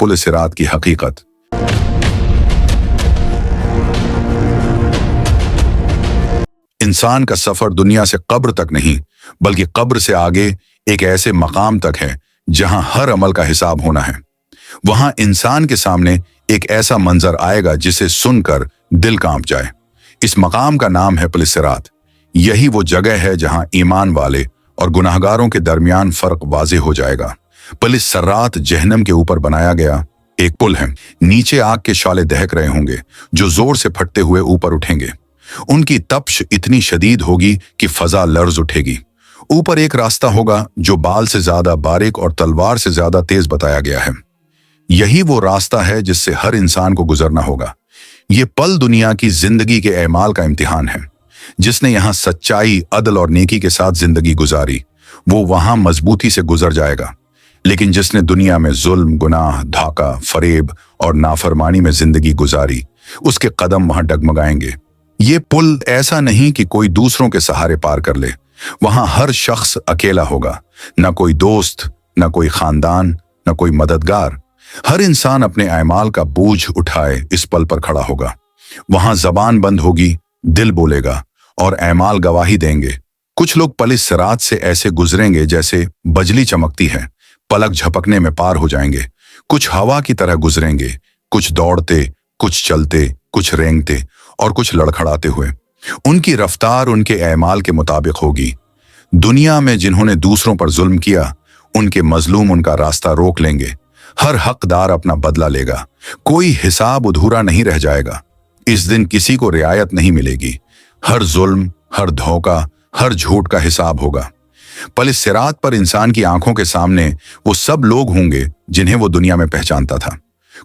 पुल सिरात की हकीकत। इंसान का सफर दुनिया से कब्र तक नहीं, बल्कि कब्र से आगे एक ऐसे मकाम तक है जहां हर अमल का हिसाब होना है। वहां इंसान के सामने एक ऐसा मंजर आएगा जिसे सुनकर दिल कांप जाए। इस मकाम का नाम है पुल सिरात। यही वो जगह है जहां ईमान वाले और गुनाहगारों के दरमियान फर्क वाज़ेह हो जाएगा। पुल सिरात जहन्नम के ऊपर बनाया गया एक पुल है। नीचे आग के शॉले दहक रहे होंगे जो जोर से फटते हुए ऊपर उठेंगे। उनकी तपश इतनी शदीद होगी कि फजा लर्ज उठेगी। ऊपर एक रास्ता होगा जो बाल से ज्यादा बारीक और तलवार से ज्यादा तेज बताया गया है। यही वो रास्ता है जिससे हर इंसान को गुजरना होगा। ये पल दुनिया की जिंदगी के एमाल का इम्तिहान है। जिसने यहाँ सच्चाई, अदल और नेकी के साथ जिंदगी गुजारी, वो वहां मजबूती से गुजर जाएगा। लेकिन जिसने दुनिया में जुल्म, गुनाह, धोखा, फरेब और नाफरमानी में जिंदगी गुजारी, उसके कदम वहां डगमगाएंगे। ये पुल ऐसा नहीं कि कोई दूसरों के सहारे पार कर ले। वहां हर शख्स अकेला होगा, न कोई दोस्त, न कोई खानदान, न कोई मददगार। हर इंसान अपने अमाल का बोझ उठाए इस पल पर खड़ा होगा। वहां जबान बंद होगी, दिल बोलेगा और अमाल गवाही देंगे। कुछ लोग पुल सिरात से ऐसे गुजरेंगे जैसे बजली चमकती है, पलक झपकने में पार हो जाएंगे। कुछ हवा की तरह गुजरेंगे, कुछ दौड़ते, कुछ चलते, कुछ रेंगते और कुछ लड़खड़ाते हुए। उनकी रफ्तार उनके अमाल के मुताबिक होगी। दुनिया में जिन्होंने दूसरों पर जुल्म किया, उनके मजलूम उनका रास्ता रोक लेंगे। हर हकदार अपना बदला लेगा। कोई हिसाब अधूरा नहीं रह जाएगा। इस दिन किसी को रियायत नहीं मिलेगी। हर जुल्म, हर धोखा, हर झूठ का हिसाब होगा। पुल सिरात पर इंसान की आंखों के सामने वो सब लोग होंगे जिन्हें वो दुनिया में पहचानता था।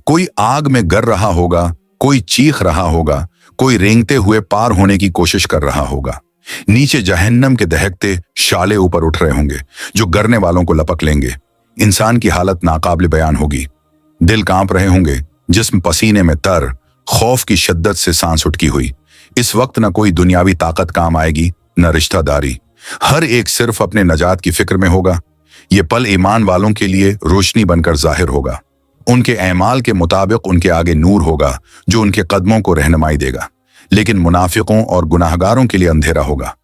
कोई आग में गर रहा होगा, कोई चीख रहा होगा, कोई रेंगते हुए पार होने की कोशिश कर रहा होगा। नीचे जहन्नम के दहकते शाले ऊपर उठ रहे होंगे जो गरने वालों को लपक लेंगे। इंसान की हालत नाकाबिल बयान होगी। दिल कांप रहे होंगे, जिस्म पसीने में तर, खौफ की शिद्दत से सांस उठकी हुई। इस वक्त न कोई दुनियावी ताकत काम आएगी, न रिश्तेदारी। हर एक सिर्फ अपने नजात की फिक्र में होगा। ये पल ईमान वालों के लिए रोशनी बनकर जाहिर होगा। उनके अमाल के मुताबिक उनके आगे नूर होगा जो उनके कदमों को रहनुमाई देगा। लेकिन मुनाफिकों और गुनाहगारों के लिए अंधेरा होगा।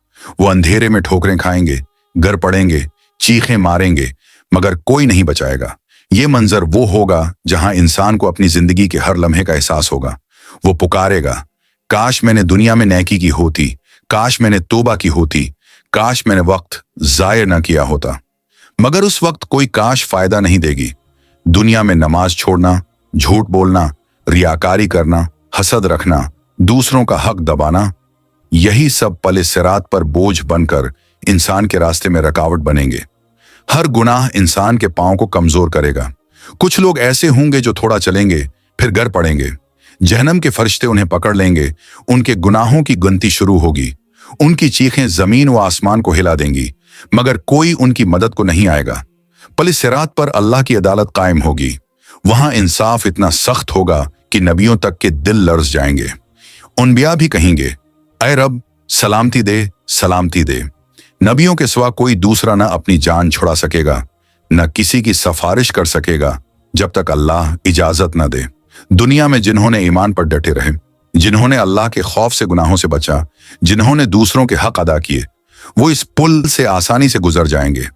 वो अंधेरे में ठोकरें खाएंगे, गर पड़ेंगे, चीखें मारेंगे, मगर कोई नहीं बचाएगा। ये मंजर वो होगा जहां इंसान को अपनी जिंदगी के हर लम्हे का एहसास होगा। वो पुकारेगा, काश मैंने दुनिया में नेकी की होती, काश मैंने तौबा की होती, काश मैंने वक्त जाया न किया होता। मगर उस वक्त कोई काश फायदा नहीं देगी। दुनिया में नमाज छोड़ना, झूठ बोलना, रियाकारी करना, हसद रखना, दूसरों का हक दबाना, यही सब पुल सिरात पर बोझ बनकर इंसान के रास्ते में रुकावट बनेंगे। हर गुनाह इंसान के पांव को कमजोर करेगा। कुछ लोग ऐसे होंगे जो थोड़ा चलेंगे फिर गिर पड़ेंगे। जहन्नम के फरिश्ते उन्हें पकड़ लेंगे। उनके गुनाहों की गिनती शुरू होगी। उनकी चीखें जमीन व आसमान को हिला देंगी, मगर कोई उनकी मदद को नहीं आएगा। पुल सिरात पर अल्लाह की अदालत कायम होगी। वहां इंसाफ इतना सख्त होगा कि नबियों तक के दिल लर्ज जाएंगे। उन्बिया भी कहेंगे, ऐ रब, सलामती दे, सलामती दे। नबियों के सिवा कोई दूसरा न अपनी जान छुड़ा सकेगा, न किसी की सिफारिश कर सकेगा जब तक अल्लाह इजाजत न दे। दुनिया में जिन्होंने ईमान पर डटे रहे, जिन्होंने अल्लाह के खौफ से गुनाहों से बचा, जिन्होंने दूसरों के हक अदा किए, वो इस पुल से आसानी से गुजर जाएंगे।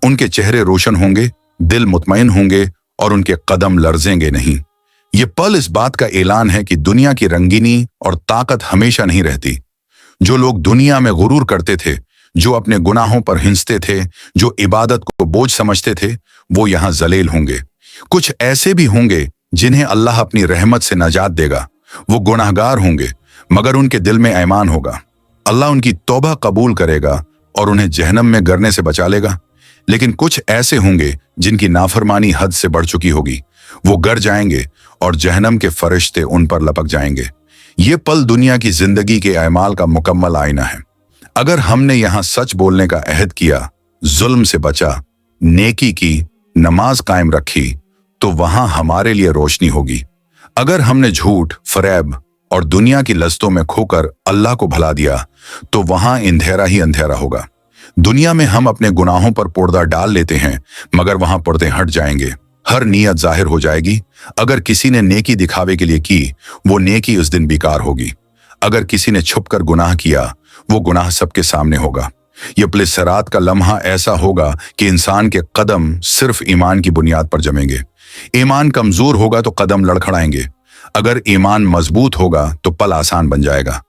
उनके चेहरे रोशन होंगे, दिल मुतमईन होंगे और उनके कदम लर्जेंगे नहीं। ये पल इस बात का ऐलान है कि दुनिया की रंगीनी और ताकत हमेशा नहीं रहती। जो लोग दुनिया में गुरूर करते थे, जो अपने गुनाहों पर हिंसते थे, जो इबादत को बोझ समझते थे, वो यहाँ जलील होंगे। कुछ ऐसे भी होंगे जिन्हें अल्लाह अपनी रहमत से नजात देगा। वो गुनाहगार होंगे, मगर उनके दिल में ईमान होगा। अल्लाह उनकी तौबा कबूल करेगा और उन्हें जहन्नम में गिरने से बचा लेगा। लेकिन कुछ ऐसे होंगे जिनकी नाफरमानी हद से बढ़ चुकी होगी। वो गिर जाएंगे और जहन्नम के फरिश्ते उन पर लपक जाएंगे। ये पल दुनिया की जिंदगी के अमाल का मुकम्मल आईना है। अगर हमने यहाँ सच बोलने का अहद किया, जुल्म से बचा, नेकी की, नमाज कायम रखी, तो वहां हमारे लिए रोशनी होगी। अगर हमने झूठ, फरेब और दुनिया की लज्जतों में खोकर अल्लाह को भुला दिया, तो वहां अंधेरा ही अंधेरा होगा। दुनिया में हम अपने गुनाहों पर पर्दा डाल लेते हैं, मगर वहां पर्दे हट जाएंगे। हर नीयत जाहिर हो जाएगी। अगर किसी ने नेकी दिखावे के लिए की, वो नेकी उस दिन बेकार होगी। अगर किसी ने छुपकर गुनाह किया, वो गुनाह सबके सामने होगा। ये पुलिस सिरात का लम्हा ऐसा होगा कि इंसान के कदम सिर्फ ईमान की बुनियाद पर जमेंगे। ईमान कमजोर होगा तो कदम लड़खड़ाएंगे। अगर ईमान मजबूत होगा तो पल आसान बन जाएगा।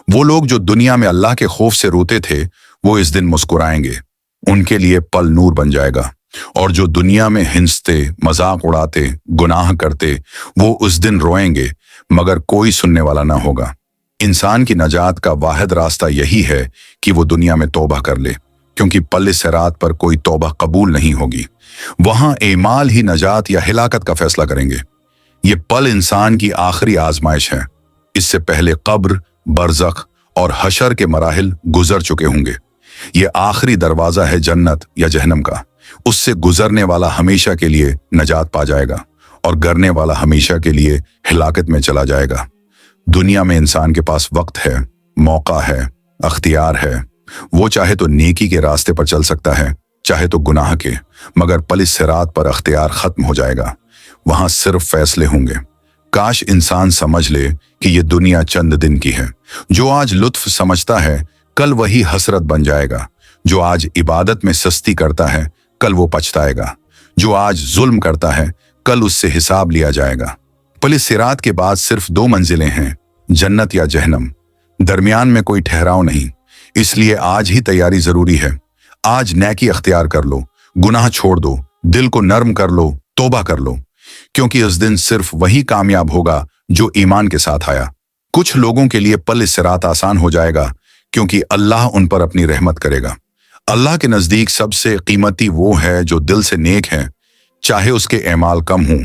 वो लोग जो दुनिया में अल्लाह के खौफ से रोते थे, वो इस दिन मुस्कुराएंगे। उनके लिए पल नूर बन जाएगा। और जो दुनिया में हिंसते, मजाक उड़ाते, गुनाह करते, वो उस दिन रोएंगे, मगर कोई सुनने वाला ना होगा। इंसान की नजात का वाहिद रास्ता यही है कि वो दुनिया में तौबा कर ले, क्योंकि पल्ले सिरात पर कोई तौबा कबूल नहीं होगी। वहां एमाल ही नजात या हिलाकत का फैसला करेंगे। ये पल इंसान की आखिरी आजमाइश है। इससे पहले कब्र, बरज़ख और हशर के मराहिल गुजर चुके होंगे। ये आखिरी दरवाजा है जन्नत या जहन्नम का। उससे गुजरने वाला हमेशा के लिए नजात पा जाएगा और गरने वाला हमेशा के लिए हिलाकत में चला जाएगा। दुनिया में इंसान के पास वक्त है, मौका है, अख्तियार है। वो चाहे तो नेकी के रास्ते पर चल सकता है, चाहे तो गुनाह के, मगर पल सिरात पर अख्तियार खत्म हो जाएगा। वहां सिर्फ फैसले होंगे। काश इंसान समझ ले कि ये दुनिया चंद दिन की है। जो आज लुत्फ समझता है, कल वही हसरत बन जाएगा। जो आज इबादत में सस्ती करता है, कल वो पछताएगा। जो आज जुल्म करता है, कल उससे हिसाब लिया जाएगा। पुलिस सिरात के बाद सिर्फ 2 मंजिलें हैं, जन्नत या जहन्नम। दरमियान में कोई ठहराव नहीं। इसलिए आज ही तैयारी जरूरी है। आज नेकी अख्तियार कर लो, गुनाह छोड़ दो, दिल को नर्म कर लो, तौबा कर लो, क्योंकि उस दिन सिर्फ वही कामयाब होगा जो ईमान के साथ आया। कुछ लोगों के लिए पल सिरात आसान हो जाएगा, क्योंकि अल्लाह उन पर अपनी रहमत करेगा। अल्लाह के नजदीक सबसे कीमती वो है जो दिल से नेक है, चाहे उसके एमाल कम हों।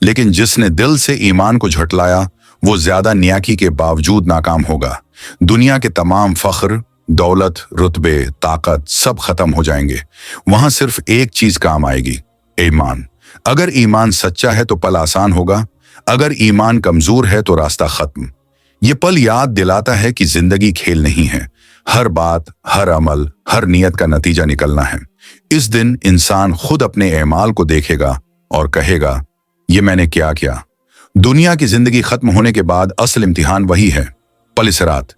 लेकिन जिसने दिल से ईमान को झुटलाया, वो ज्यादा नियाकी के बावजूद नाकाम होगा। दुनिया के तमाम फख्र, दौलत, रुतबे, ताकत सब खत्म हो जाएंगे। वहां सिर्फ एक चीज काम आएगी, ईमान। अगर ईमान सच्चा है तो पल आसान होगा, अगर ईमान कमजोर है तो रास्ता खत्म। ये पल याद दिलाता है कि जिंदगी खेल नहीं है। हर बात, हर अमल, हर नियत का नतीजा निकलना है। इस दिन इंसान खुद अपने एमाल को देखेगा और कहेगा, ये मैंने क्या किया। दुनिया की जिंदगी खत्म होने के बाद असल इम्तिहान वही है, पल सिरात।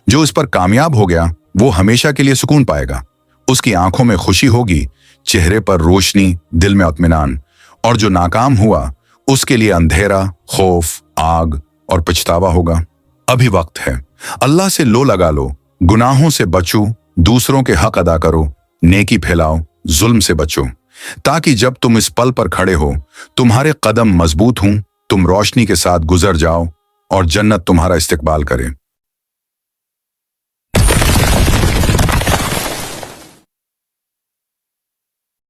जो इस पर कामयाब हो गया, वो हमेशा के लिए सुकून पाएगा। उसकी आंखों में खुशी होगी, चेहरे पर रोशनी, दिल में इत्मीनान। और जो नाकाम हुआ, उसके लिए अंधेरा, खौफ, आग और पछतावा होगा। अभी वक्त है। अल्लाह से लो लगा लो, गुनाहों से बचो, दूसरों के हक अदा करो, नेकी फैलाओ, जुल्म से बचो, ताकि जब तुम इस पल पर खड़े हो, तुम्हारे कदम मजबूत हों, तुम रोशनी के साथ गुजर जाओ और जन्नत तुम्हारा इस्तकबाल करे।